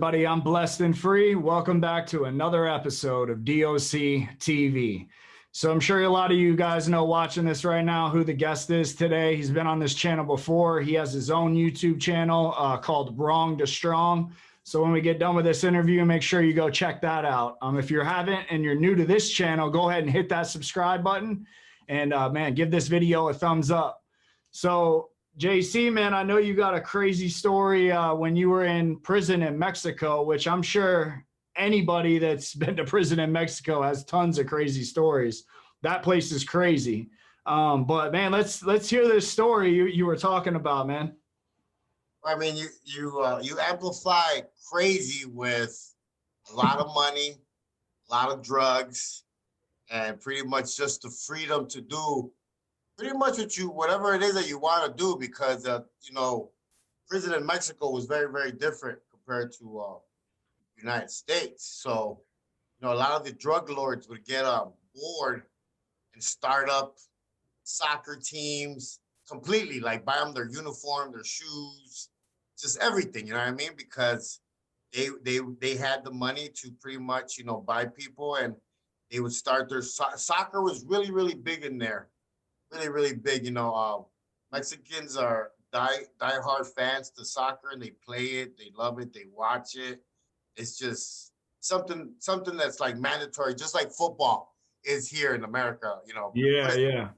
everybody? I'm Blessed and Free. Welcome back to another episode of DOC TV. So I'm sure a lot of you guys know watching this right now who the guest is today. He's been on this channel before. He has his own YouTube channel called Wrong to Strong. So when we get done with this interview, make sure you go check that out. If you haven't and you're new to this channel, go ahead and hit that subscribe button and man, give this video a thumbs up. So JC, man, I know you got a crazy story when you were in prison in Mexico, which I'm sure anybody that's been to prison in Mexico has tons of crazy stories. That place is crazy. But man, let's hear this story you were talking about, man. I mean, you amplify crazy with a lot of money, a lot of drugs, and pretty much just the freedom to do pretty much whatever it is that you want to do, because you know, prison in Mexico was very, very different compared to the United States. So, you know, a lot of the drug lords would get bored and start up soccer teams completely, like buy them their uniform, their shoes, just everything. You know what I mean? Because they had the money to pretty much, you know, buy people, and they would start their soccer was really, really big in there. Really, really big. You know, Mexicans are die-hard fans to soccer, and they play it, they love it, they watch it. It's just something that's like mandatory, just like football is here in America. You know. Yeah. You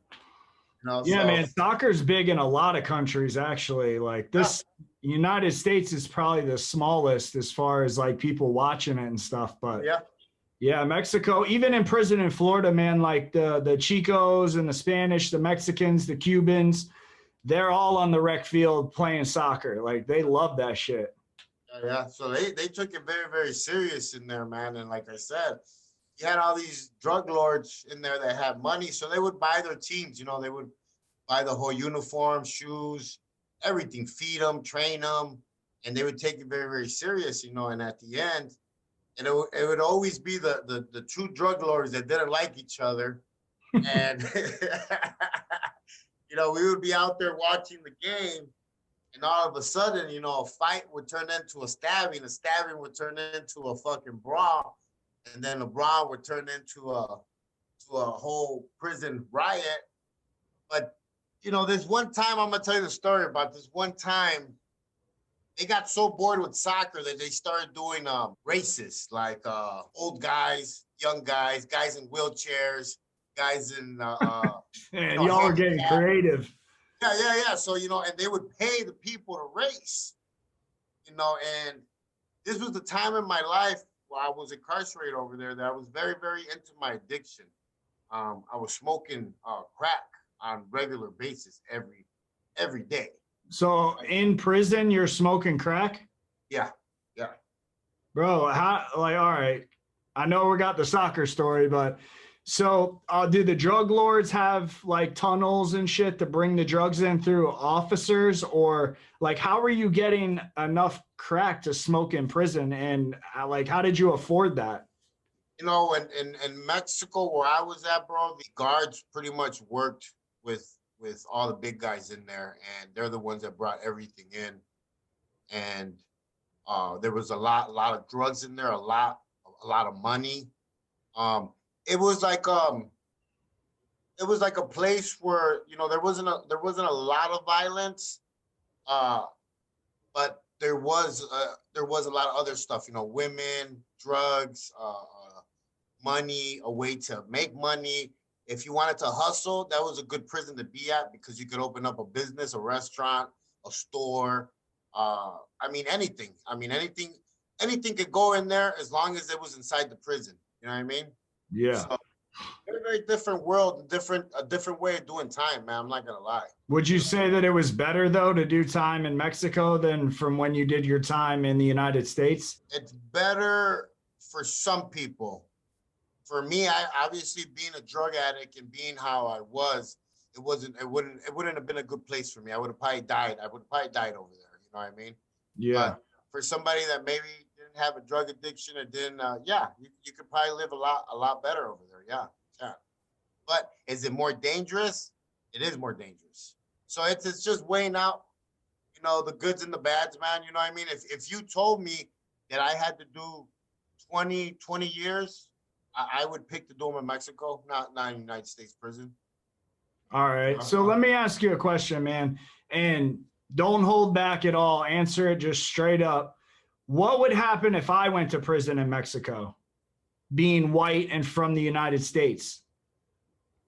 know, Yeah, so, man, soccer's big in a lot of countries, actually. Like this, United States is probably the smallest as far as like people watching it and stuff. But yeah, Mexico, even in prison in Florida, man, like the Chicos and the Spanish, the Mexicans, the Cubans, they're all on the rec field playing soccer. Like they love that shit. Yeah, so they took it very, very serious in there, man. And like I said, you had all these drug lords in there that had money, so they would buy their teams. You know, they would buy the whole uniform, shoes, everything, feed them, train them, and they would take it very, very serious. You know, and at the end, and it would always be the two drug lords that didn't like each other, and you know, we would be out there watching the game, and all of a sudden, you know, a fight would turn into a stabbing would turn into a fucking brawl, and then a brawl would turn into a whole prison riot. But you know, this one time, I'm gonna tell you the story about this one time. They got so bored with soccer that they started doing races, like old guys, young guys, guys in wheelchairs, guys in Man, y'all are getting creative. Yeah. So, you know, and they would pay the people to race, you know, and this was the time in my life while I was incarcerated over there that I was very, very into my addiction. I was smoking crack on regular basis every day. So in prison, you're smoking crack? Yeah. Bro, how, like, all right, I know we got the soccer story, but so do the drug lords have like tunnels and shit to bring the drugs in through officers, or like how are you getting enough crack to smoke in prison, and like how did you afford that? You know, in Mexico where I was at, bro, the guards pretty much worked with all the big guys in there, and they're the ones that brought everything in. And there was a lot of drugs in there, a lot of money. It was like a place where, you know, there wasn't a lot of violence, but there was a lot of other stuff, you know, women, drugs, money, a way to make money. If you wanted to hustle, that was a good prison to be at, because you could open up a business, a restaurant, a store. I mean, anything could go in there as long as it was inside the prison. You know what I mean? Yeah. So, very different world, a different way of doing time, man. I'm not gonna lie. Would you say that it was better though to do time in Mexico than from when you did your time in the United States? It's better for some people. For me, I obviously being a drug addict and being how I was, it wouldn't have been a good place for me. I would have probably died. over there. You know what I mean? Yeah. But for somebody that maybe didn't have a drug addiction or didn't, you could probably live a lot better over there. Yeah. But is it more dangerous? It is more dangerous. So it's just weighing out, you know, the goods and the bads, man. You know what I mean? If you told me that I had to do 20 years, I would pick to do them in Mexico, not in United States prison. All right. So let me ask you a question, man, and don't hold back at all. Answer it just straight up. What would happen if I went to prison in Mexico, being white and from the United States?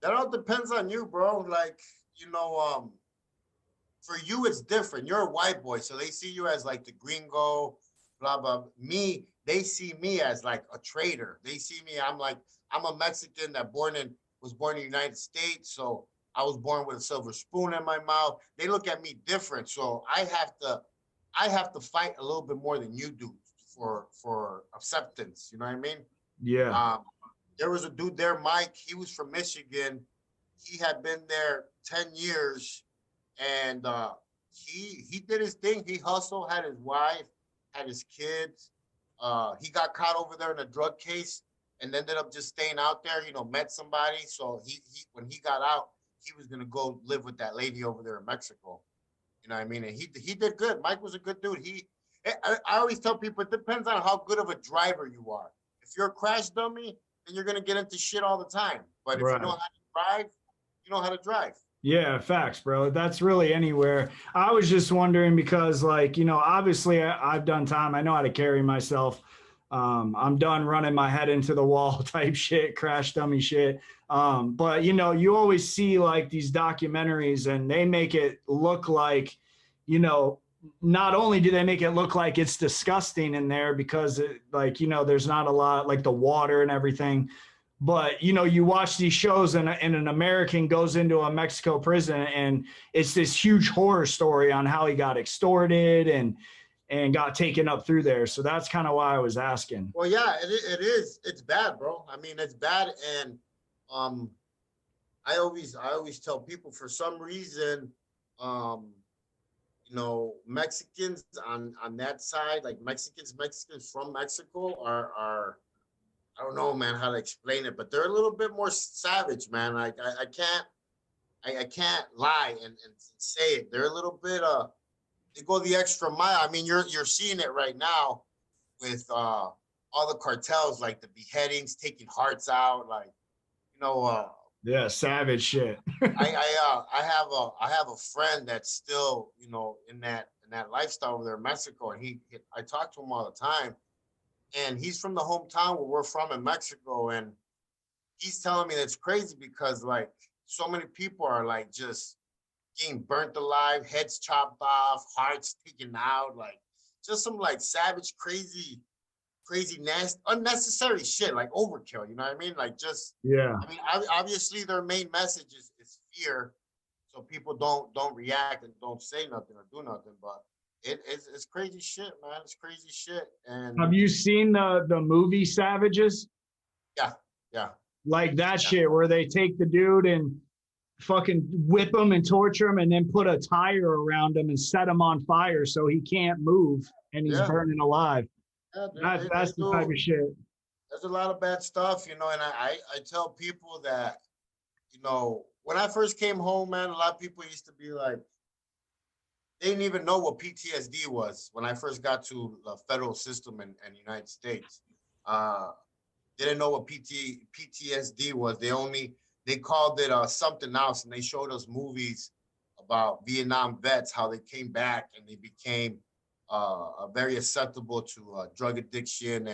That all depends on you, bro. Like, for you, it's different. You're a white boy, so they see you as like the gringo, blah, blah. Me, they see me as like a traitor. They see me, I'm a Mexican that was born in the United States, so I was born with a silver spoon in my mouth. They look at me different, so I have to fight a little bit more than you do for acceptance. You know what I mean? Yeah. There was a dude there, Mike. He was from Michigan. He had been there 10 years, and he did his thing. He hustled, had his wife, had his kids. He got caught over there in a drug case and ended up just staying out there. Met somebody. So he when he got out, he was gonna go live with that lady over there in Mexico. You know what I mean? And he did good. Mike was a good dude. I always tell people it depends on how good of a driver you are. If you're a crash dummy, then you're gonna get into shit all the time. But if you know how to drive, you know how to drive. Yeah, facts, bro. That's really anywhere. I was just wondering because, like, obviously I've done time. I know how to carry myself. I'm done running my head into the wall type shit, crash dummy shit. But you always see like these documentaries and they make it look like, not only do they make it look like it's disgusting in there because there's not a lot like the water and everything. But, you watch these shows and an American goes into a Mexico prison and it's this huge horror story on how he got extorted and got taken up through there. So that's kind of why I was asking. Well, yeah, it is. It's bad, bro. I mean, it's bad. And I always tell people for some reason, Mexicans on that side, like Mexicans from Mexico are I don't know, man, how to explain it, but they're a little bit more savage, man. Like I can't lie and say it. They're a little bit they go the extra mile. I mean, you're seeing it right now with all the cartels, like the beheadings, taking hearts out, like yeah, savage shit. I have a friend that's still in that lifestyle over there in Mexico, and I talk to him all the time. And he's from the hometown where we're from in Mexico. And he's telling me that's crazy because like so many people are like just getting burnt alive, heads chopped off, hearts taken out, like just some like savage, crazy, nasty, unnecessary shit, like overkill. You know what I mean? Like just, yeah. I mean, obviously their main message is fear. So people don't react and don't say nothing or do nothing, but it's crazy shit, man. It's crazy shit. And have you seen the movie Savages? Yeah. Like that shit where they take the dude and fucking whip him and torture him and then put a tire around him and set him on fire so he can't move and he's burning alive. Yeah, that's the type of shit. There's a lot of bad stuff, and I tell people that, when I first came home, man, a lot of people used to be like, they didn't even know what PTSD was when I first got to the federal system in the United States. They didn't know what PTSD was. They called it something else, and they showed us movies about Vietnam vets, how they came back and they became very susceptible to drug addiction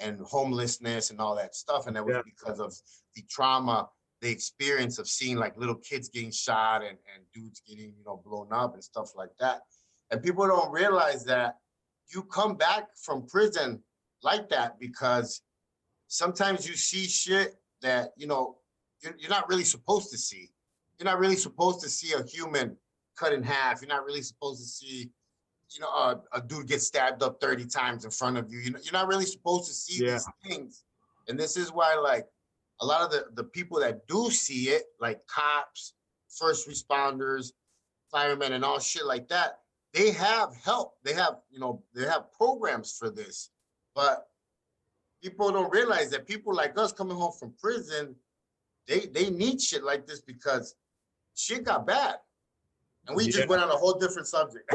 and homelessness and all that stuff. And that was because of the trauma, the experience of seeing like little kids getting shot and dudes getting, blown up and stuff like that. And people don't realize that you come back from prison like that because sometimes you see shit that, you're not really supposed to see. You're not really supposed to see a human cut in half. You're not really supposed to see, a dude get stabbed up 30 times in front of you. You're not really supposed to see these things. And this is why, like, a lot of the people that do see it, like cops, first responders, firemen, and all shit like that, they have help. They have, they have programs for this. But people don't realize that people like us coming home from prison, they need shit like this because shit got bad. And we Yeah. just went on a whole different subject.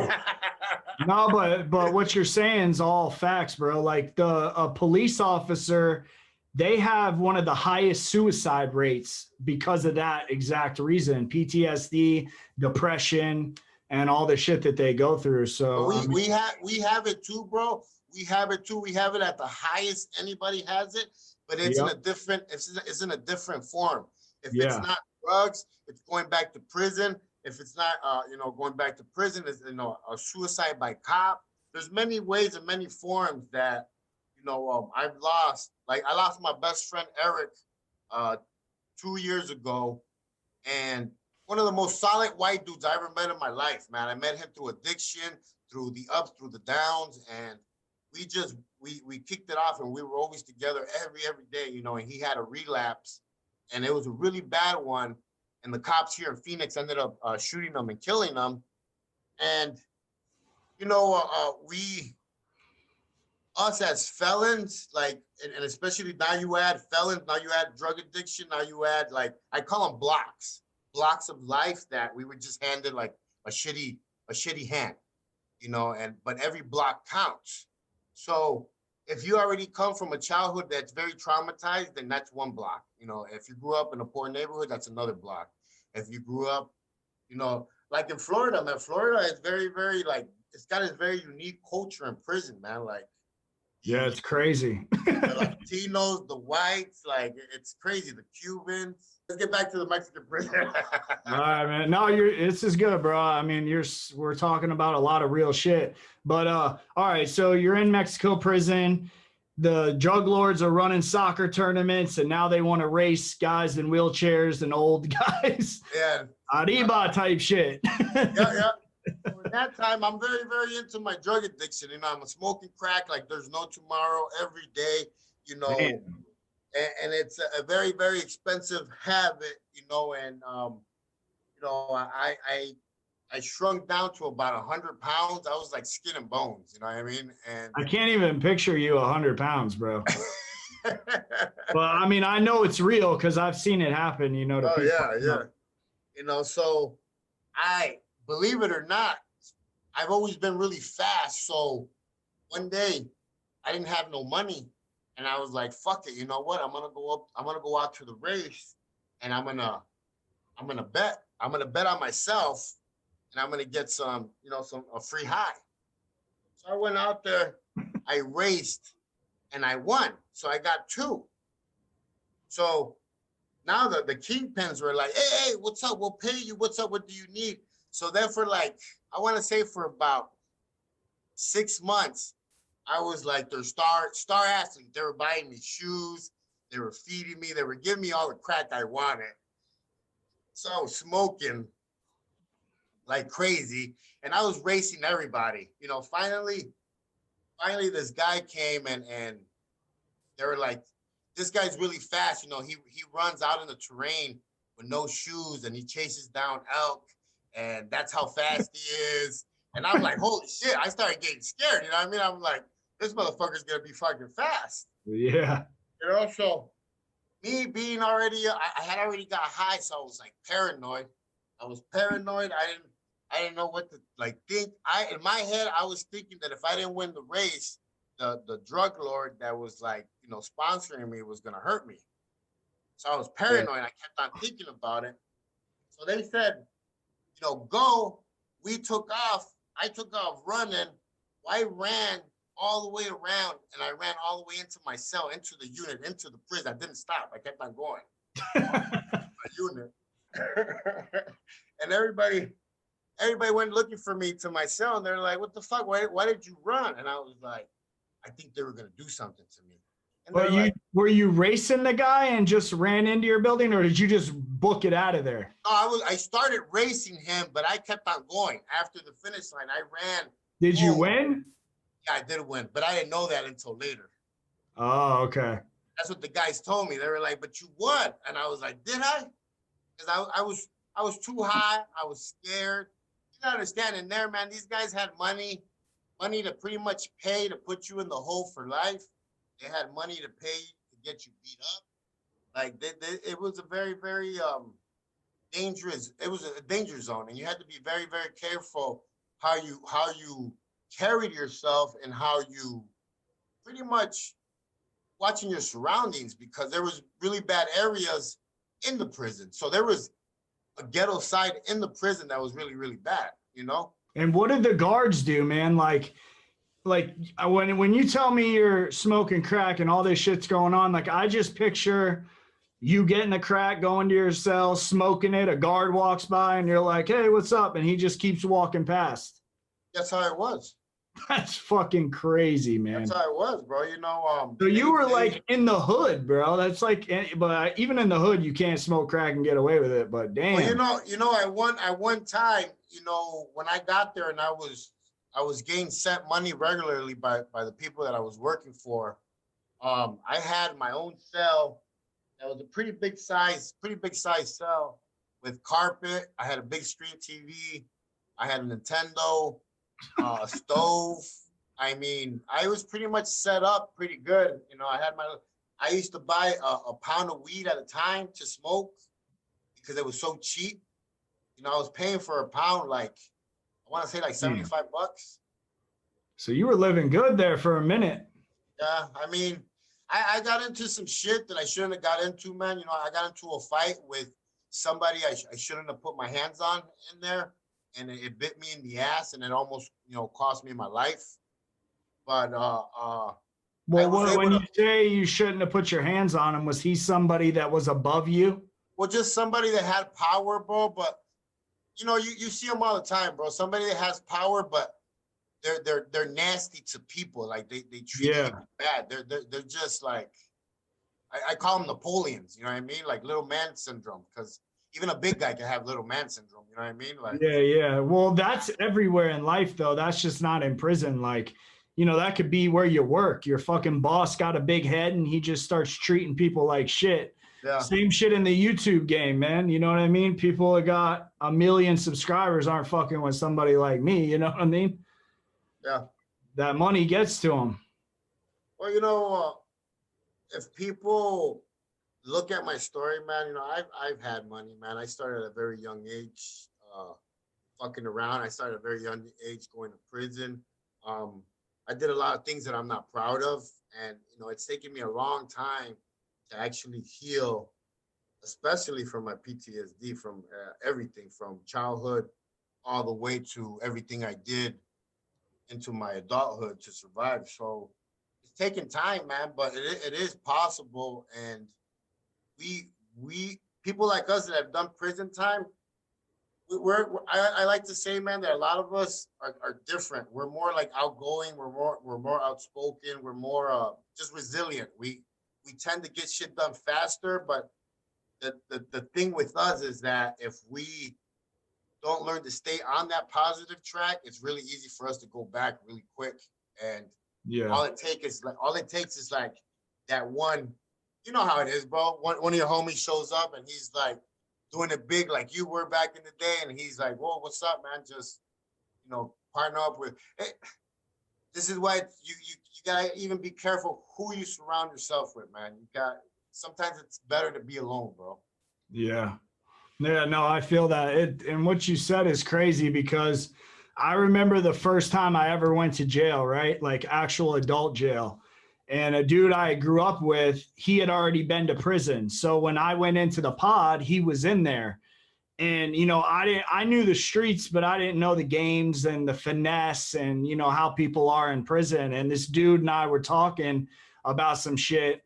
No, but what you're saying is all facts, bro. Like a police officer, they have one of the highest suicide rates because of that exact reason: PTSD, depression, and all the shit that they go through. So we, we have it too, bro. We have it too. We have it at the highest anybody has it, but it's in a different it's in a different form. If it's not drugs, it's going back to prison. If it's not going back to prison, it's a suicide by cop. There's many ways and many forms that I've lost. Like I lost my best friend Eric 2 years ago, and one of the most solid white dudes I ever met in my life, man. I met him through addiction, through the ups, through the downs, and we kicked it off, and we were always together every day, and he had a relapse, and it was a really bad one, and the cops here in Phoenix ended up shooting him and killing him. And us as felons, like, and especially now you add felons, now you add drug addiction, now you add, like, I call them blocks of life that we were just handed like a shitty hand, but every block counts. So if you already come from a childhood that's very traumatized, then that's one block. If you grew up in a poor neighborhood, that's another block. If you grew up, like in Florida, man, Florida is very, very, like, it's got its very unique culture in prison, man. Like, yeah, it's crazy. The Latinos, the whites, like, it's crazy. The Cubans. Let's get back to the Mexican prison. All right, man. No, this is good, bro. I mean, we're talking about a lot of real shit. But all right, so you're in Mexico prison. The drug lords are running soccer tournaments, and now they want to race guys in wheelchairs and old guys. Yeah. Arriba type shit. Yeah. So at that time, I'm very, very into my drug addiction. I'm smoking crack like there's no tomorrow every day, and it's a very, very expensive habit, and I shrunk down to about 100 pounds. I was like skin and bones, you know what I mean? And I can't even picture you 100 pounds, bro. But I mean, I know it's real because I've seen it happen, to people. Yeah. So believe it or not, I've always been really fast. So one day I didn't have no money, and I was like, fuck it, you know what? I'm gonna go out to the race, and I'm gonna bet. I'm gonna bet on myself, and I'm gonna get a free high. So I went out there, I raced, and I won. So I got 2. So now the kingpins were like, hey, what's up? We'll pay you. What's up? What do you need? So then for like, I want to say for about 6 months, I was like their star athlete. They were buying me shoes. They were feeding me. They were giving me all the crack I wanted. So I was smoking like crazy, and I was racing everybody. Finally this guy came, and they were like, this guy's really fast. He runs out in the terrain with no shoes, and he chases down elk. And that's how fast he is. And I'm like, holy shit. I started getting scared. You know what I mean? I'm like, this motherfucker's going to be fucking fast. Yeah. So me being already, I had already got high. So I was like paranoid. I didn't know what to think. In my head, I was thinking that if I didn't win the race, the drug lord that was sponsoring me was going to hurt me. So I was paranoid. I kept on thinking about it. So they said, go. We took off. I took off running. I ran all the way around, and I ran all the way into my cell, into the unit, into the prison. I didn't stop. I kept on going. My unit. And everybody went looking for me to my cell, and they're like, what the fuck? Why did you run? And I was like, I think they were going to do something to me. But were you racing the guy and just ran into your building, or did you just book it out of there? No, I started racing him, but I kept on going. After the finish line, I ran. Did you win? Yeah, I did win, but I didn't know that until later. Oh, okay. That's what the guys told me. They were like, but you won. And I was like, did I? Because I was too high. I was scared. You don't understand. In there, man, these guys had money to pretty much pay to put you in the hole for life. They had money to pay to get you beat up. Like it was a very, very dangerous. It was a danger zone, and you had to be very, very careful how you carried yourself and how you pretty much watching your surroundings, because there was really bad areas in the prison. So there was a ghetto side in the prison that was really, really bad, you know? And what did the guards do, man? Like when you tell me you're smoking crack and all this shit's going on, like I just picture you getting the crack, going to your cell, smoking it. A guard walks by and you're like, "Hey, what's up?" And he just keeps walking past. That's how it was. That's fucking crazy, man. That's how it was, bro. You know, So you were like in the hood, bro. That's like, but even in the hood, you can't smoke crack and get away with it. But damn. well, at one time, you know, when I got there and I was getting sent money regularly by the people that I was working for. I had my own cell. That was a pretty big size cell with carpet. I had a big screen TV. I had a Nintendo, a stove. I mean, I was pretty much set up pretty good. You know, I used to buy a pound of weed at a time to smoke because it was so cheap. You know, I was paying for a pound, like, I want to say like $75. So you were living good there for a minute. Yeah, I mean, I got into some shit that I shouldn't have got into, man. You know, I got into a fight with somebody I shouldn't have put my hands on in there, and it bit me in the ass, and it almost, you know, cost me my life. But well, when you say you shouldn't have put your hands on him, was he somebody that was above you? Well, just somebody that had power, bro. But you know, you see them all the time, bro. Somebody that has power, but they're nasty to people. Like they treat people bad. They're just like, I call them Napoleons. You know what I mean? Like little man syndrome. Because even a big guy can have little man syndrome. You know what I mean? Like yeah. Well, that's everywhere in life, though. That's just not in prison. Like, you know, that could be where you work. Your fucking boss got a big head and he just starts treating people like shit. Yeah. Same shit in the YouTube game, man. You know what I mean? People that got 1 million subscribers aren't fucking with somebody like me. You know what I mean? Yeah. That money gets to them. Well, you know, if people look at my story, man, you know, I've had money, man. I started at a very young age, fucking around. I started at a very young age going to prison. I did a lot of things that I'm not proud of. And, you know, it's taken me a long time to actually heal, especially from my PTSD, from everything from childhood all the way to everything I did into my adulthood to survive. So it's taking time, man, but it is possible. And we people like us that have done prison time, I like to say, man, that a lot of us are different. We're more like outgoing. We're more outspoken. We're more just resilient. We tend to get shit done faster. But the thing with us is that if we don't learn to stay on that positive track, it's really easy for us to go back really quick. And all it takes is like that one. You know how it is, bro. One of your homies shows up and he's like doing it big like you were back in the day, and he's like, "Whoa, what's up, man? Just, you know, partner up with." Hey, this is why you gotta even be careful who you surround yourself with, man. Sometimes it's better to be alone, bro. Yeah, no, I feel that. And what you said is crazy, because I remember the first time I ever went to jail, right? Like actual adult jail. And a dude I grew up with, he had already been to prison. So when I went into the pod, he was in there. And, you know, I knew the streets, but I didn't know the games and the finesse and, you know, how people are in prison. And this dude and I were talking about some shit.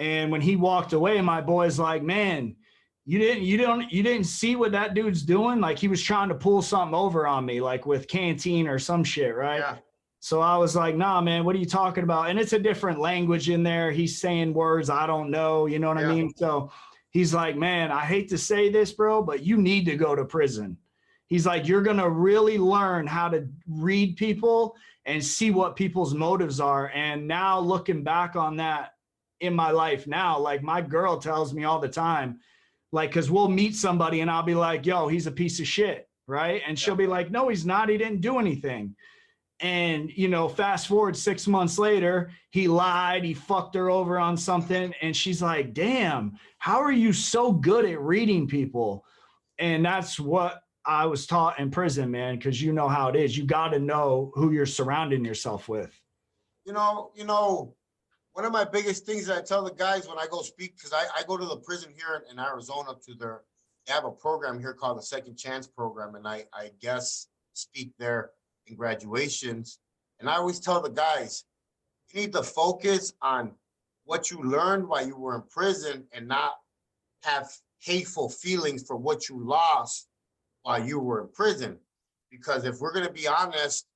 And when he walked away, my boy's like, "Man, you didn't see what that dude's doing?" Like he was trying to pull something over on me, like with canteen or some shit, right? Yeah. So I was like, "Nah, man, what are you talking about?" And it's a different language in there. He's saying words I don't know, you know what I mean? So he's like, "Man, I hate to say this, bro, but you need to go to prison." He's like, "You're going to really learn how to read people and see what people's motives are." And now looking back on that in my life now, like my girl tells me all the time, like, because we'll meet somebody and I'll be like, "Yo, he's a piece of shit," right? And she'll be like, "No, he's not. He didn't do anything." And, you know, fast forward 6 months later, he lied, he fucked her over on something. And she's like, "Damn, how are you so good at reading people?" And that's what I was taught in prison, man, because you know how it is. You got to know who you're surrounding yourself with. One of my biggest things that I tell the guys when I go speak, because I go to the prison here in Arizona they have a program here called the Second Chance Program, and I guess speak there in graduations. And I always tell the guys, you need to focus on what you learned while you were in prison and not have hateful feelings for what you lost while you were in prison. Because if we're going to be honest,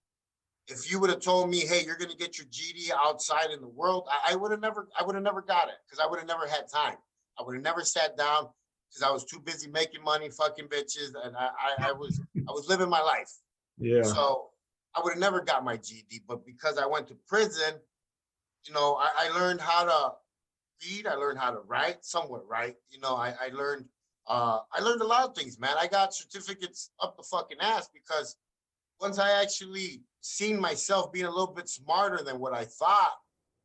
if you would have told me, hey, you're going to get your GD outside in the world, I would have never got it, because I would have never had time. I would have never sat down because I was too busy making money, fucking bitches, and I was living my life. Yeah. So I would have never got my GD, but because I went to prison, I learned how to read. I learned how to write, somewhat write. I learned a lot of things, man. I got certificates up the fucking ass because once I actually seen myself being a little bit smarter than what I thought,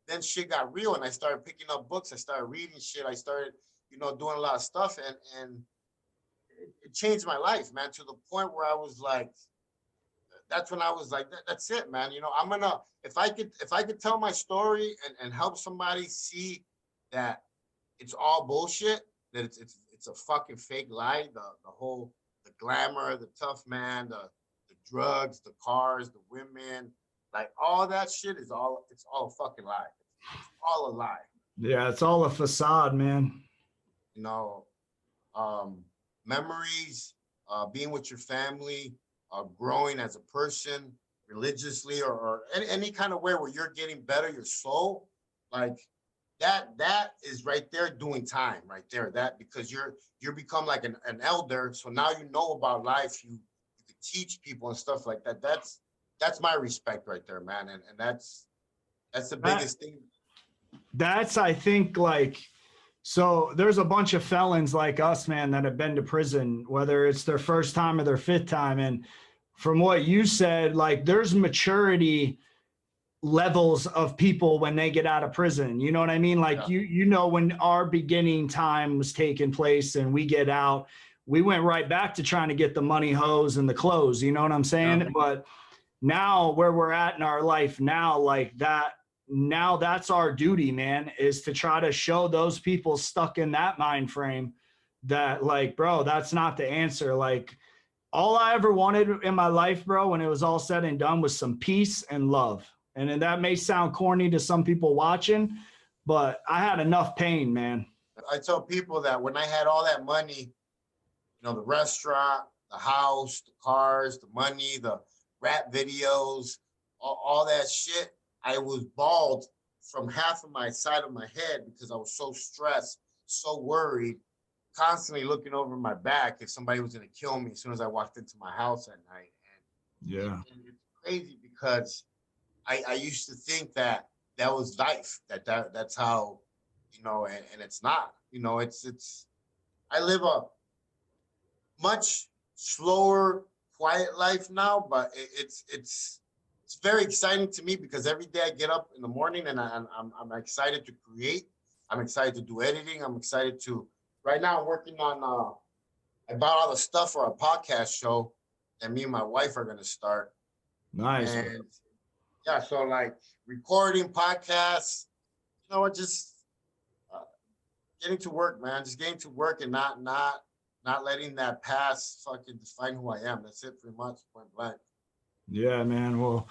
then shit got real, and I started picking up books. I started reading shit. I started, doing a lot of stuff, and it changed my life, man, to the point where I was like, that's when I was like, that's it, man. I'm gonna, if I could tell my story and help somebody see that it's all bullshit, that it's a fucking fake lie, the glamour, the tough man, the drugs, the cars, the women, like all that shit it's all a fucking lie. It's all a lie. Yeah, it's all a facade, man. Memories, being with your family, growing as a person religiously or any kind of way where you're getting better, your soul, like that is right there doing time right there. That because you're become like an elder, so now you know about life, you can teach people and stuff like that. That's my respect right there, man. And that's the biggest thing. That's, I think, like, so there's a bunch of felons like us, man, that have been to prison, whether it's their first time or their fifth time. And from what you said, like, there's maturity levels of people when they get out of prison. You know what I mean? Like, yeah. When our beginning time was taking place and we get out, we went right back to trying to get the money, hose, and the clothes. You know what I'm saying? Yeah. But now where we're at in our life now, like that, now that's our duty, man, is to try to show those people stuck in that mind frame that, like, bro, that's not the answer. Like, all I ever wanted in my life, bro, when it was all said and done, was some peace and love. And that may sound corny to some people watching, but I had enough pain, man. I tell people that when I had all that money, the restaurant, the house, the cars, the money, the rap videos, all that shit, I was bald from half of my side of my head because I was so stressed, so worried, constantly looking over my back if somebody was going to kill me as soon as I walked into my house at night. And it's crazy because I used to think that was life, that's how, and it's not. I live a much slower, quiet life now, but it's very exciting to me because every day I get up in the morning and I'm excited to create. I'm excited to do editing. I'm excited to. Right now, I'm working on. I bought all the stuff for a podcast show that me and my wife are gonna start. Nice. And yeah, so like recording podcasts, just getting to work, man. Just getting to work and not letting that past fucking define who I am. That's it, pretty much, point blank. Yeah, man. Well,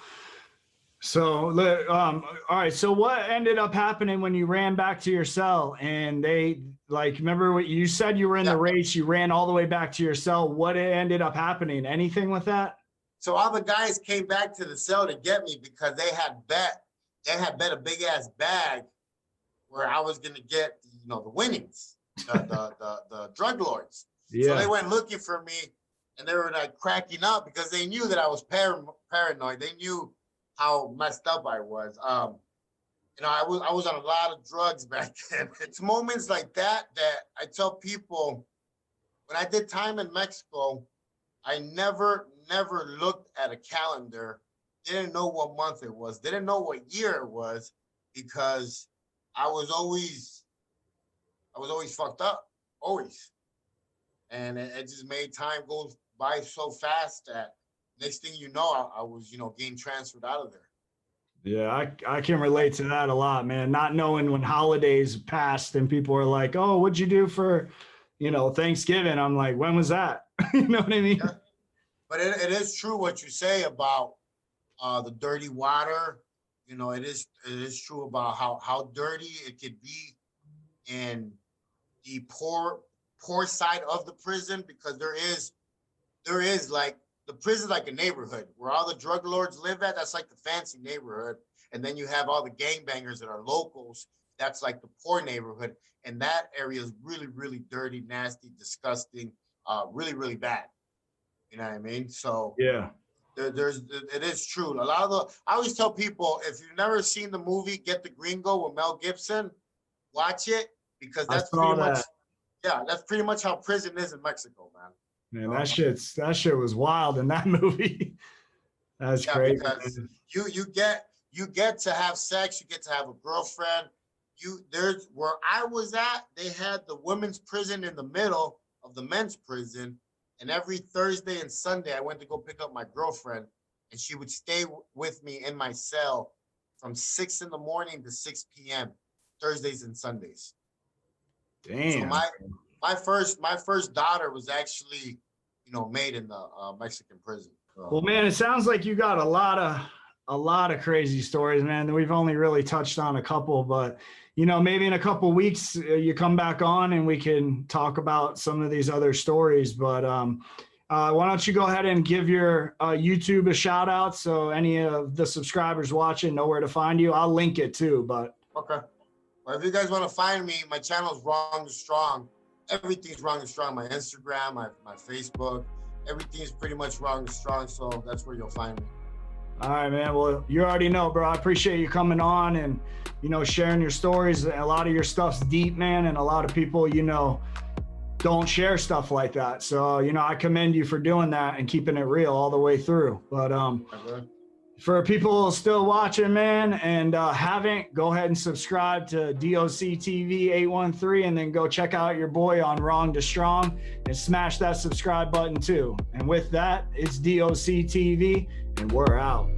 so all right. So what ended up happening when you ran back to your cell and they, like, remember what you said, you were in the race, you ran all the way back to your cell. What ended up happening? Anything with that? So all the guys came back to the cell to get me because they had bet a big ass bag where I was gonna get, the winnings, the drug lords. Yeah. So they went looking for me, and they were like cracking up because they knew that I was paranoid. They knew how messed up I was. I was on a lot of drugs back then. It's moments like that I tell people when I did time in Mexico, I never looked at a calendar, didn't know what month it was, didn't know what year it was, because I was always fucked up, always. and it just made time go by so fast that next thing you know, I was, getting transferred out of there. Yeah, I can relate to that a lot, man. Not knowing when holidays passed and people are like, "Oh, what'd you do for, Thanksgiving?" I'm like, "When was that?" You know what I mean? Yeah. But it is true what you say about the dirty water. It is true about how dirty it could be in the poor side of the prison, because there is like the prison like a neighborhood where all the drug lords live at. That's like the fancy neighborhood, and then you have all the gangbangers that are locals. That's like the poor neighborhood, and that area is really, really dirty, nasty, disgusting, really, really bad. You know what I mean? So Yeah, it is true. A lot of I always tell people, if you've never seen the movie Get the Gringo with Mel Gibson, watch it, because I that's saw pretty much, that. yeah, that's pretty much how prison is in Mexico, man. Man, that shit was wild in that movie. That's Yeah, crazy, because man. you get to have sex, you get to have a girlfriend. There's where I was at, they had the women's prison in the middle of the men's prison, and every Thursday and Sunday I went to go pick up my girlfriend, and she would stay with me in my cell from 6 in the morning to 6 p.m. Thursdays and Sundays. So Damn. my first daughter was actually, made in the Mexican prison. Well, So, man, it sounds like you got a lot of crazy stories, man. We've only really touched on a couple, but maybe in a couple weeks you come back on and we can talk about some of these other stories. But why don't you go ahead and give your YouTube a shout out so any of the subscribers watching know where to find you? I'll link it too, but okay. Well, if you guys want to find me, my channel is Wrong to Strong. Everything's Wrong to Strong. My Instagram, my Facebook, everything's pretty much Wrong to Strong. So that's where you'll find me. all right, man. Well, you already know, bro. I appreciate you coming on and, sharing your stories. A lot of your stuff's deep, man. And a lot of people, don't share stuff like that. So, I commend you for doing that and keeping it real all the way through. But Okay. for people still watching, man, and haven't, go ahead and subscribe to DOC TV 813 and then go check out your boy on Wrong to Strong and smash that subscribe button too. And with that, it's DOC TV and we're out.